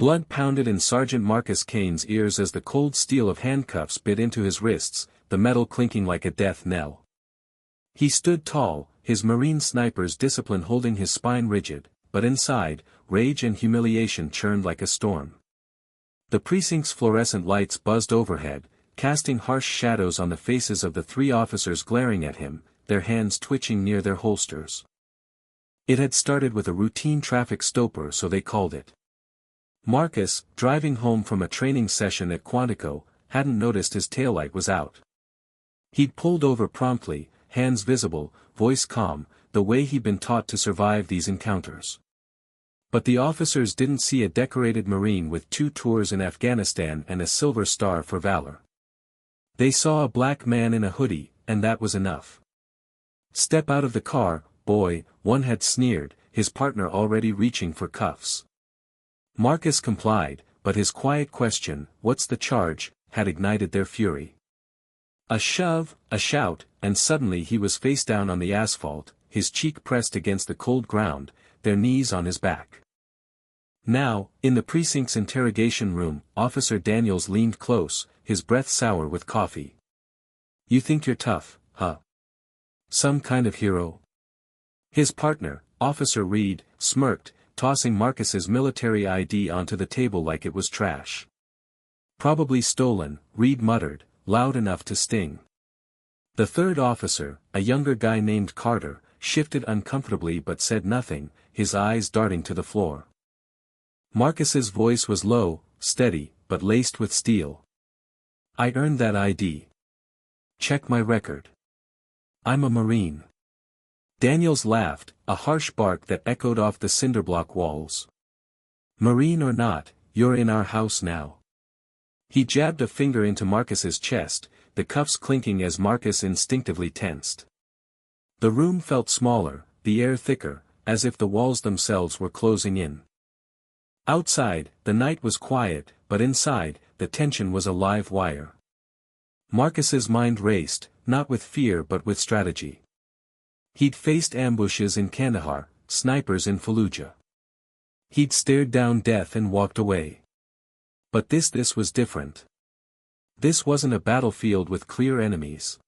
Blood pounded in Sergeant Marcus Kane's ears as the cold steel of handcuffs bit into his wrists, the metal clinking like a death knell. He stood tall, his Marine sniper's discipline holding his spine rigid, but inside, rage and humiliation churned like a storm. The precinct's fluorescent lights buzzed overhead, casting harsh shadows on the faces of the three officers glaring at him, their hands twitching near their holsters. It had started with a routine traffic stopper, so they called it. Marcus, driving home from a training session at Quantico, hadn't noticed his taillight was out. He'd pulled over promptly, hands visible, voice calm, the way he'd been taught to survive these encounters. But the officers didn't see a decorated Marine with 2 tours in Afghanistan and a Silver Star for valor. They saw a black man in a hoodie, and that was enough. "Step out of the car, boy," one had sneered, his partner already reaching for cuffs. Marcus complied, but his quiet question, "What's the charge?" had ignited their fury. A shove, a shout, and suddenly he was face down on the asphalt, his cheek pressed against the cold ground, their knees on his back. Now, in the precinct's interrogation room, Officer Daniels leaned close, his breath sour with coffee. "You think you're tough, huh? Some kind of hero?" His partner, Officer Reed, smirked, tossing Marcus's military ID onto the table like it was trash. "Probably stolen," Reed muttered, loud enough to sting. The third officer, a younger guy named Carter, shifted uncomfortably but said nothing, his eyes darting to the floor. Marcus's voice was low, steady, but laced with steel. "I earned that ID. Check my record. I'm a Marine." Daniels laughed, a harsh bark that echoed off the cinderblock walls. "Marine or not, you're in our house now." He jabbed a finger into Marcus's chest, the cuffs clinking as Marcus instinctively tensed. The room felt smaller, the air thicker, as if the walls themselves were closing in. Outside, the night was quiet, but inside, the tension was a live wire. Marcus's mind raced, not with fear but with strategy. He'd faced ambushes in Kandahar, snipers in Fallujah. He'd stared down death and walked away. But this was different. This wasn't a battlefield with clear enemies.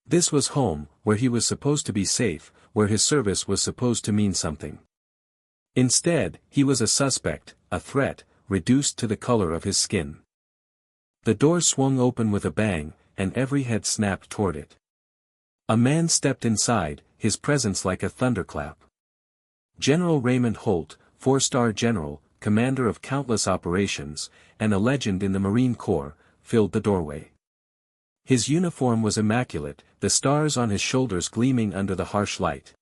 This was home, where he was supposed to be safe, where his service was supposed to mean something. Instead, he was a suspect, a threat, reduced to the color of his skin. The door swung open with a bang, and every head snapped toward it. A man stepped inside, his presence like a thunderclap. General Raymond Holt, 4-star general, commander of countless operations, and a legend in the Marine Corps, filled the doorway. His uniform was immaculate, the stars on his shoulders gleaming under the harsh light.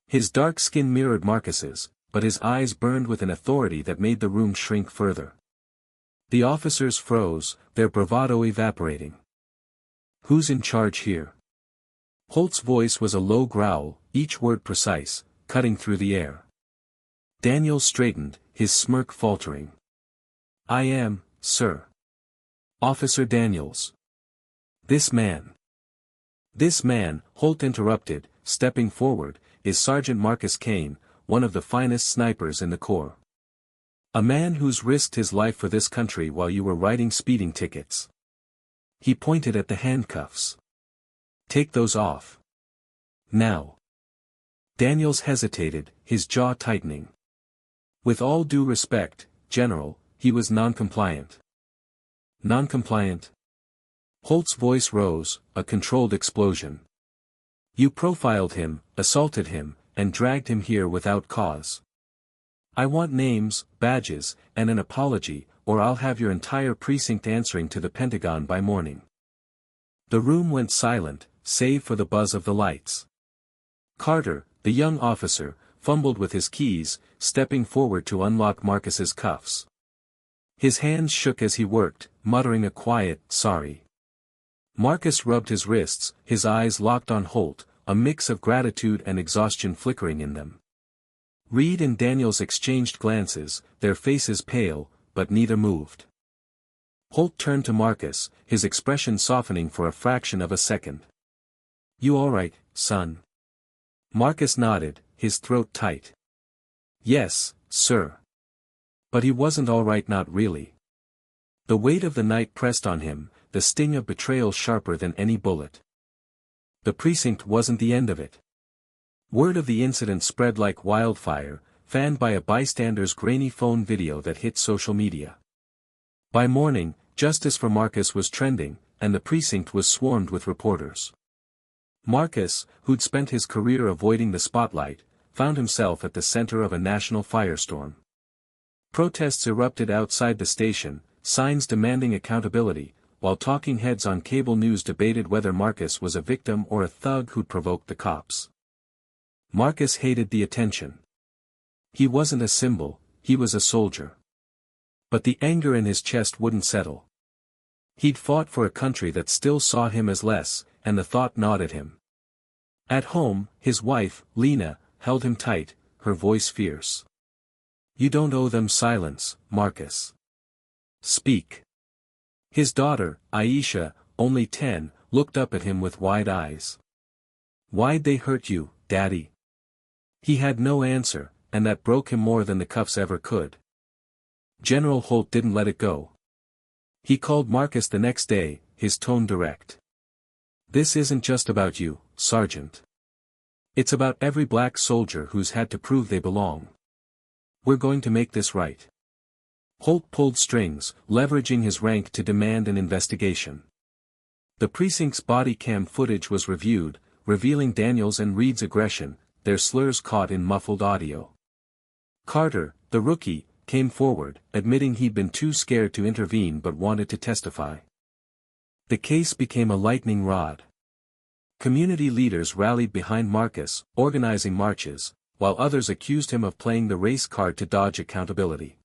His dark skin mirrored Marcus's, but his eyes burned with an authority that made the room shrink further. The officers froze, their bravado evaporating. "Who's in charge here?" Holt's voice was a low growl, each word precise, cutting through the air. Daniels straightened, his smirk faltering. "I am, sir. Officer Daniels." This man, Holt interrupted, stepping forward, is Sergeant Marcus Kane, one of the finest snipers in the Corps. A man who's risked his life for this country while you were writing speeding tickets. He pointed at the handcuffs. "Take those off. Now." Daniels hesitated, his jaw tightening. "With all due respect, General," he was non-compliant. "Non-compliant?" Holt's voice rose, a controlled explosion. "You profiled him, assaulted him, and dragged him here without cause. I want names, badges, and an apology, or I'll have your entire precinct answering to the Pentagon by morning." The room went silent, save for the buzz of the lights. Carter, the young officer, fumbled with his keys, stepping forward to unlock Marcus's cuffs. His hands shook as he worked, muttering a quiet, "Sorry." Marcus rubbed his wrists, his eyes locked on Holt, a mix of gratitude and exhaustion flickering in them. Reed and Daniels exchanged glances, their faces pale, but neither moved. Holt turned to Marcus, his expression softening for a fraction of a second. "You all right, son?" Marcus nodded, his throat tight. "Yes, sir. But he wasn't alright, not really. The weight of the night pressed on him, the sting of betrayal sharper than any bullet. The precinct wasn't the end of it. Word of the incident spread like wildfire, fanned by a bystander's grainy phone video that hit social media. By morning, justice for Marcus was trending, and the precinct was swarmed with reporters. Marcus, who'd spent his career avoiding the spotlight, found himself at the center of a national firestorm. Protests erupted outside the station, signs demanding accountability, while talking heads on cable news debated whether Marcus was a victim or a thug who'd provoked the cops. Marcus hated the attention. He wasn't a symbol, he was a soldier. But the anger in his chest wouldn't settle. He'd fought for a country that still saw him as less, and the thought gnawed at him. At home, his wife, Lena, held him tight, her voice fierce. "You don't owe them silence, Marcus. Speak." His daughter, Aisha, only 10, looked up at him with wide eyes. "Why'd they hurt you, Daddy?" He had no answer, and that broke him more than the cuffs ever could. General Holt didn't let it go. He called Marcus the next day, his tone direct. "This isn't just about you, Sergeant. It's about every black soldier who's had to prove they belong. We're going to make this right." Holt pulled strings, leveraging his rank to demand an investigation. The precinct's body cam footage was reviewed, revealing Daniels and Reed's aggression, their slurs caught in muffled audio. Carter, the rookie, came forward, admitting he'd been too scared to intervene but wanted to testify. The case became a lightning rod. Community leaders rallied behind Marcus, organizing marches, while others accused him of playing the race card to dodge accountability.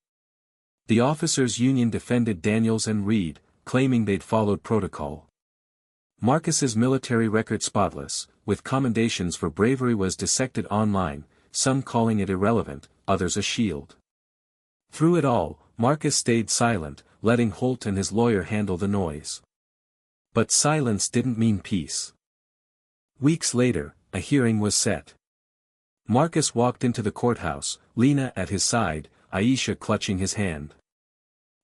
The officers' union defended Daniels and Reed, claiming they'd followed protocol. Marcus's military record spotless, with commendations for bravery, was dissected online, some calling it irrelevant, others a shield. Through it all, Marcus stayed silent, letting Holt and his lawyer handle the noise. But silence didn't mean peace. Weeks later, a hearing was set. Marcus walked into the courthouse, Lena at his side, Aisha clutching his hand.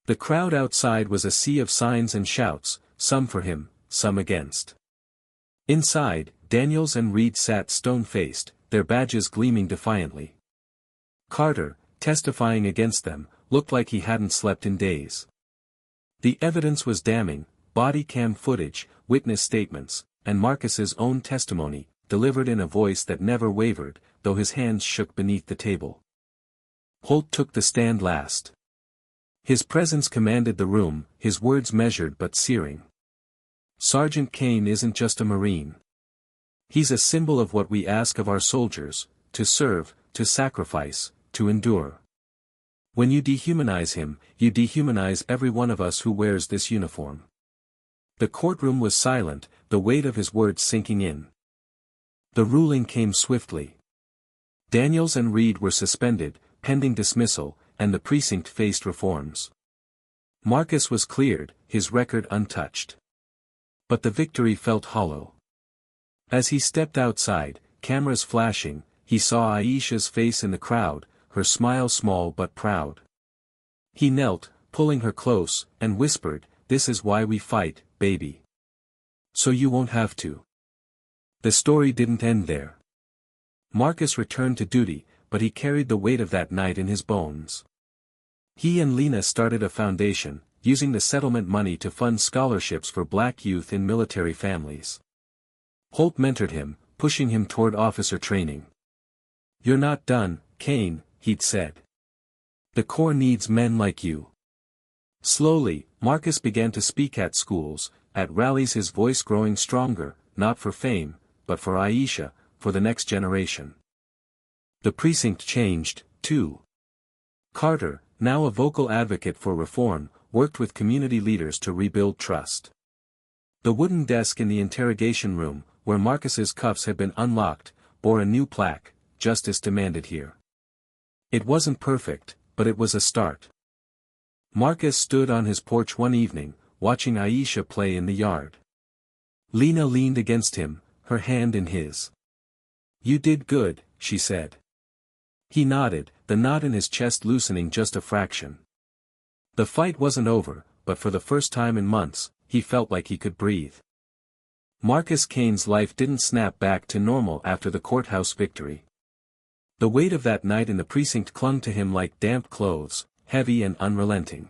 The crowd outside was a sea of signs and shouts, some for him, some against. Inside, Daniels and Reed sat stone-faced, their badges gleaming defiantly. Carter, testifying against them, looked like he hadn't slept in days. The evidence was damning: body cam footage, witness statements, and Marcus's own testimony, delivered in a voice that never wavered, though his hands shook beneath the table. Holt took the stand last. His presence commanded the room, his words measured but searing. "Sergeant Kane isn't just a Marine. He's a symbol of what we ask of our soldiers: to serve, to sacrifice, to endure. When you dehumanize him, you dehumanize every one of us who wears this uniform." The courtroom was silent, the weight of his words sinking in. The ruling came swiftly. Daniels and Reed were suspended, pending dismissal, and the precinct faced reforms. Marcus was cleared, his record untouched. But the victory felt hollow. As he stepped outside, cameras flashing, he saw Aisha's face in the crowd, her smile small but proud. He knelt, pulling her close, and whispered, "This is why we fight, baby. So you won't have to." The story didn't end there. Marcus returned to duty, but he carried the weight of that night in his bones. He and Lena started a foundation, using the settlement money to fund scholarships for black youth in military families. Holt mentored him, pushing him toward officer training. "You're not done, Kane," he'd said. "The Corps needs men like you." Slowly, Marcus began to speak at schools, at rallies, his voice growing stronger, not for fame, but for Aisha, for the next generation. The precinct changed, too. Carter, now a vocal advocate for reform, worked with community leaders to rebuild trust. The wooden desk in the interrogation room, where Marcus's cuffs had been unlocked, bore a new plaque: "Justice demanded here." It wasn't perfect, but it was a start. Marcus stood on his porch one evening, watching Aisha play in the yard. Lena leaned against him, her hand in his. "You did good," she said. He nodded, the knot in his chest loosening just a fraction. The fight wasn't over, but for the first time in months, he felt like he could breathe. Marcus Kane's life didn't snap back to normal after the courthouse victory. The weight of that night in the precinct clung to him like damp clothes, heavy and unrelenting.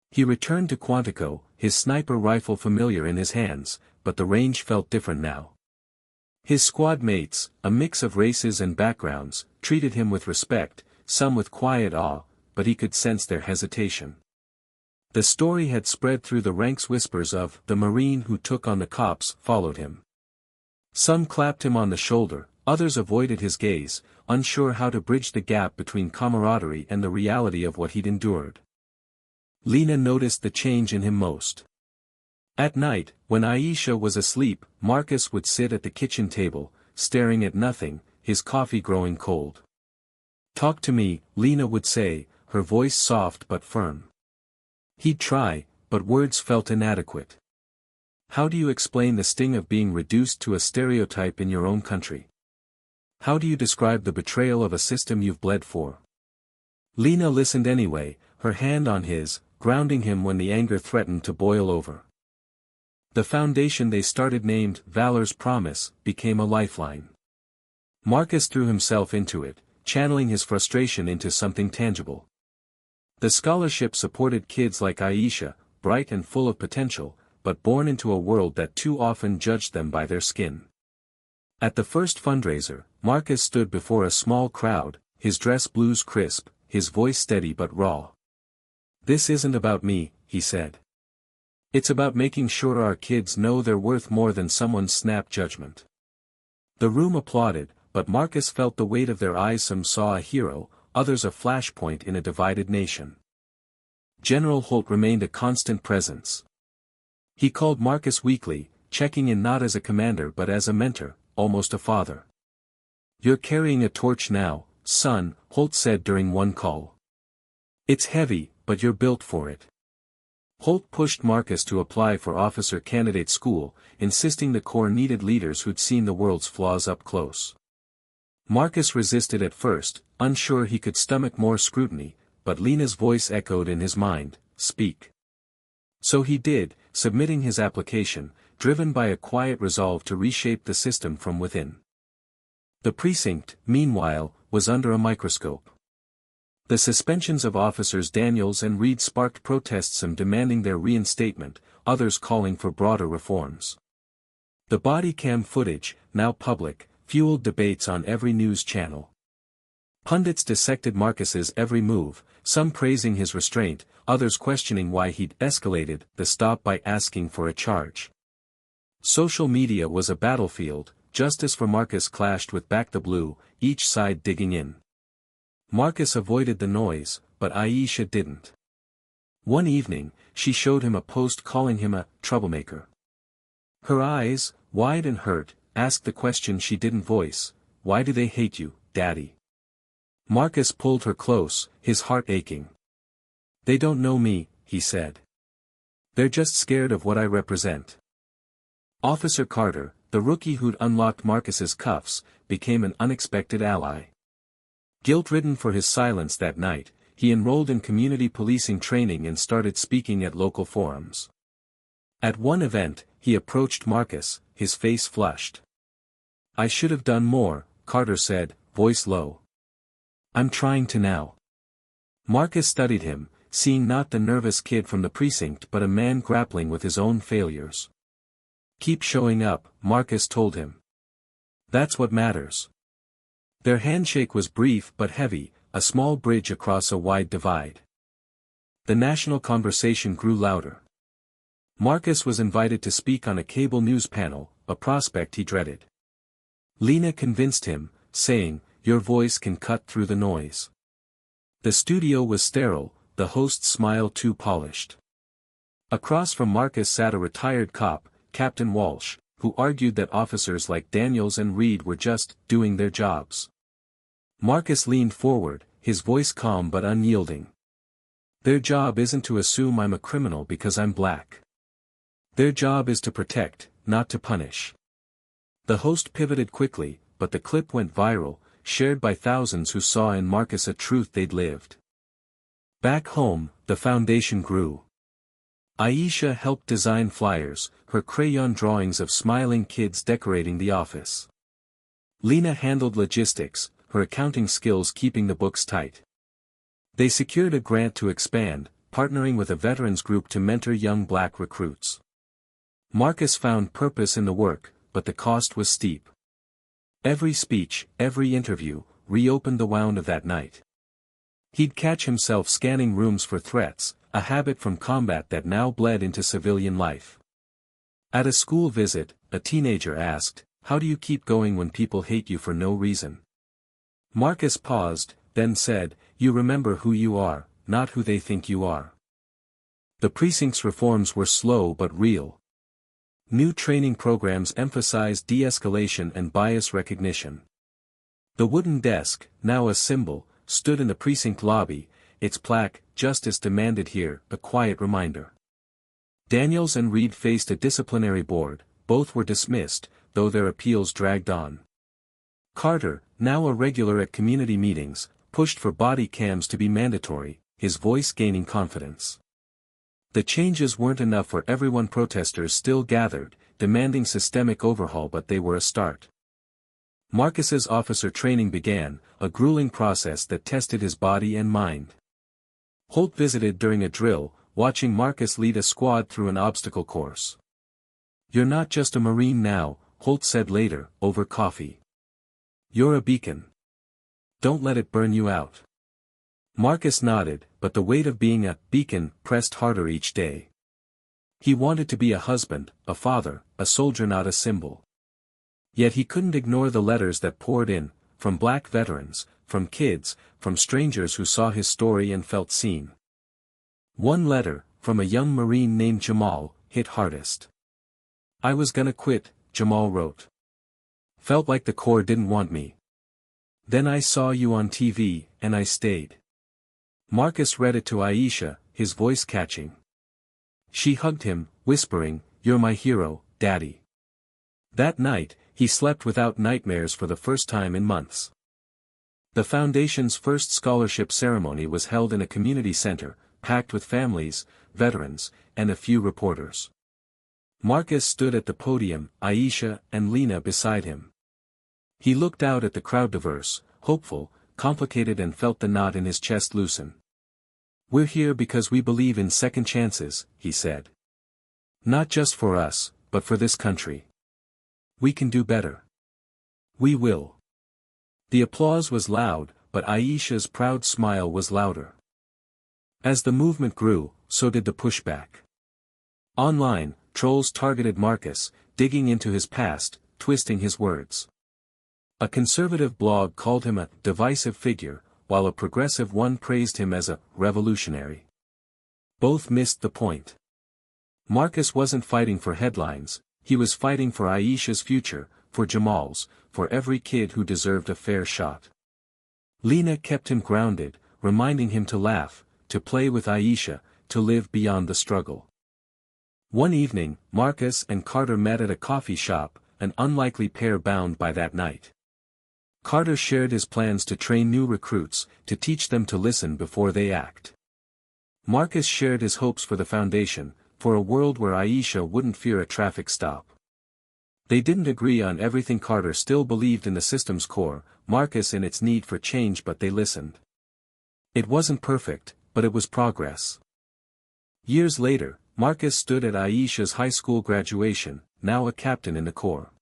He returned to Quantico, his sniper rifle familiar in his hands, but the range felt different now. His squad mates, a mix of races and backgrounds, treated him with respect, some with quiet awe, but he could sense their hesitation. The story had spread through the ranks. Whispers of "the Marine who took on the cops" followed him. Some clapped him on the shoulder, others avoided his gaze, unsure how to bridge the gap between camaraderie and the reality of what he'd endured. Lena noticed the change in him most. At night, when Aisha was asleep, Marcus would sit at the kitchen table, staring at nothing, his coffee growing cold. "Talk to me," Lena would say, her voice soft but firm. He'd try, but words felt inadequate. "How do you explain the sting of being reduced to a stereotype in your own country? How do you describe the betrayal of a system you've bled for?" Lena listened anyway, her hand on his, grounding him when the anger threatened to boil over. The foundation they started, named Valor's Promise, became a lifeline. Marcus threw himself into it, channeling his frustration into something tangible. The scholarship supported kids like Aisha, bright and full of potential, but born into a world that too often judged them by their skin. At the first fundraiser, Marcus stood before a small crowd, his dress blues crisp, his voice steady but raw. "This isn't about me," he said. "It's about making sure our kids know they're worth more than someone's snap judgment." The room applauded, but Marcus felt the weight of their eyes. Some saw a hero, others a flashpoint in a divided nation. General Holt remained a constant presence. He called Marcus weekly, checking in not as a commander but as a mentor, almost a father. "You're carrying a torch now, son," Holt said during one call. "It's heavy, but you're built for it." Holt pushed Marcus to apply for officer candidate school, insisting the Corps needed leaders who'd seen the world's flaws up close. Marcus resisted at first, unsure he could stomach more scrutiny, but Lena's voice echoed in his mind, "Speak." So he did, submitting his application, driven by a quiet resolve to reshape the system from within. The precinct, meanwhile, was under a microscope. The suspensions of officers Daniels and Reed sparked protests, some demanding their reinstatement, others calling for broader reforms. The body cam footage, now public, fueled debates on every news channel. Pundits dissected Marcus's every move, some praising his restraint, others questioning why he'd escalated the stop by asking for a charge. Social media was a battlefield. Justice for Marcus clashed with Back the Blue, each side digging in. Marcus avoided the noise, but Aisha didn't. One evening, she showed him a post calling him a troublemaker. Her eyes, wide and hurt, asked the question she didn't voice: "Why do they hate you, Daddy?" Marcus pulled her close, his heart aching. "They don't know me," he said. "They're just scared of what I represent." Officer Carter, the rookie who'd unlocked Marcus's cuffs, became an unexpected ally. Guilt-ridden for his silence that night, he enrolled in community policing training and started speaking at local forums. At one event, he approached Marcus, his face flushed. "I should have done more," Carter said, voice low. "I'm trying to now." Marcus studied him, seeing not the nervous kid from the precinct but a man grappling with his own failures. "Keep showing up," Marcus told him. "That's what matters." Their handshake was brief but heavy, a small bridge across a wide divide. The national conversation grew louder. Marcus was invited to speak on a cable news panel, a prospect he dreaded. Lena convinced him, saying, "Your voice can cut through the noise." The studio was sterile, the host's smile too polished. Across from Marcus sat a retired cop, Captain Walsh, who argued that officers like Daniels and Reed were just doing their jobs. Marcus leaned forward, his voice calm but unyielding. "Their job isn't to assume I'm a criminal because I'm black. Their job is to protect, not to punish." The host pivoted quickly, but the clip went viral, shared by thousands who saw in Marcus a truth they'd lived. Back home, the foundation grew. Aisha helped design flyers, her crayon drawings of smiling kids decorating the office. Lena handled logistics, her accounting skills keeping the books tight. They secured a grant to expand, partnering with a veterans group to mentor young black recruits. Marcus found purpose in the work, but the cost was steep. Every speech, every interview, reopened the wound of that night. He'd catch himself scanning rooms for threats, a habit from combat that now bled into civilian life. At a school visit, a teenager asked, "How do you keep going when people hate you for no reason?" Marcus paused, then said, "You remember who you are, not who they think you are." The precinct's reforms were slow but real. New training programs emphasized de-escalation and bias recognition. The wooden desk, now a symbol, stood in the precinct lobby, its plaque, "Justice Demanded Here," a quiet reminder. Daniels and Reed faced a disciplinary board, both were dismissed, though their appeals dragged on. Carter, now a regular at community meetings, pushed for body cams to be mandatory, his voice gaining confidence. The changes weren't enough for everyone. Protesters still gathered, demanding systemic overhaul, but they were a start. Marcus's officer training began, a grueling process that tested his body and mind. Holt visited during a drill, watching Marcus lead a squad through an obstacle course. "You're not just a Marine now," Holt said later, over coffee. "You're a beacon. Don't let it burn you out." Marcus nodded, but the weight of being a beacon pressed harder each day. He wanted to be a husband, a father, a soldier, not a symbol. Yet he couldn't ignore the letters that poured in, from black veterans, from kids, from strangers who saw his story and felt seen. One letter, from a young Marine named Jamal, hit hardest. "I was gonna quit," Jamal wrote. "Felt like the Corps didn't want me. Then I saw you on TV, and I stayed." Marcus read it to Aisha, his voice catching. She hugged him, whispering, "You're my hero, Daddy." That night, he slept without nightmares for the first time in months. The foundation's first scholarship ceremony was held in a community center, packed with families, veterans, and a few reporters. Marcus stood at the podium, Aisha and Lena beside him. He looked out at the crowd, diverse, hopeful, complicated, and felt the knot in his chest loosen. "We're here because we believe in second chances," he said. "Not just for us, but for this country. We can do better. We will." The applause was loud, but Aisha's proud smile was louder. As the movement grew, so did the pushback. Online, trolls targeted Marcus, digging into his past, twisting his words. A conservative blog called him a divisive figure, while a progressive one praised him as a revolutionary. Both missed the point. Marcus wasn't fighting for headlines, he was fighting for Aisha's future, for Jamal's, for every kid who deserved a fair shot. Lena kept him grounded, reminding him to laugh, to play with Aisha, to live beyond the struggle. One evening, Marcus and Carter met at a coffee shop, an unlikely pair bound by that night. Carter shared his plans to train new recruits, to teach them to listen before they act. Marcus shared his hopes for the foundation, for a world where Aisha wouldn't fear a traffic stop. They didn't agree on everything. Carter still believed in the system's core, Marcus in its need for change, but they listened. It wasn't perfect, but it was progress. Years later, Marcus stood at Aisha's high school graduation, now a captain in the Corps.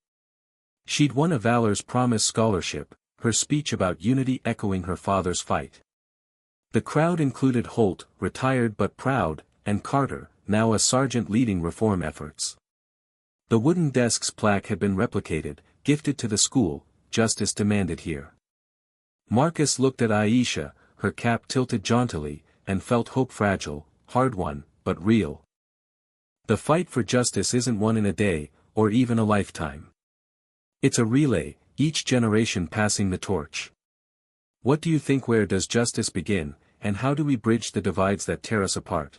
She'd won a Valor's Promise scholarship, her speech about unity echoing her father's fight. The crowd included Holt, retired but proud, and Carter, now a sergeant leading reform efforts. The wooden desk's plaque had been replicated, gifted to the school, "Justice Demanded Here." Marcus looked at Aisha, her cap tilted jauntily, and felt hope, fragile, hard-won, but real. The fight for justice isn't won in a day, or even a lifetime. It's a relay, each generation passing the torch. What do you think? Where does justice begin, and how do we bridge the divides that tear us apart?